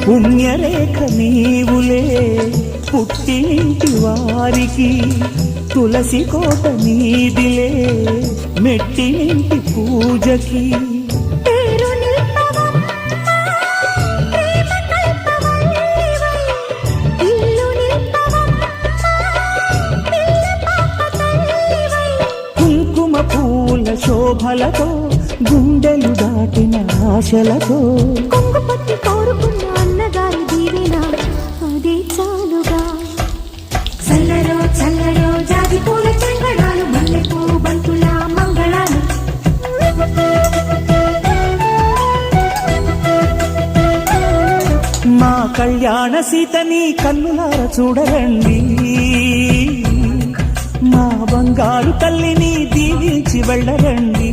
పుణ్యరేఖ నీవులే పుట్టింటి వారికి, తులసి కోట నీదిలే మెట్టినింటి పూజకి. కుంకుమ పూల శోభలతో గుండెలు దాటిన ఆశలతో కొంగుపట్టి కోరుకున్న అన్నగారి దీవెన అదే చాలుగా. చల్లరో చల్లరో జాజి పూల చెంగడాలు, మల్లెపూ బంతుల మంగళాలు. మా కళ్యాణ సీతని కన్నులార చూడరండి, మా బంగారు తల్లిని దీవించి వెళ్ళరండి.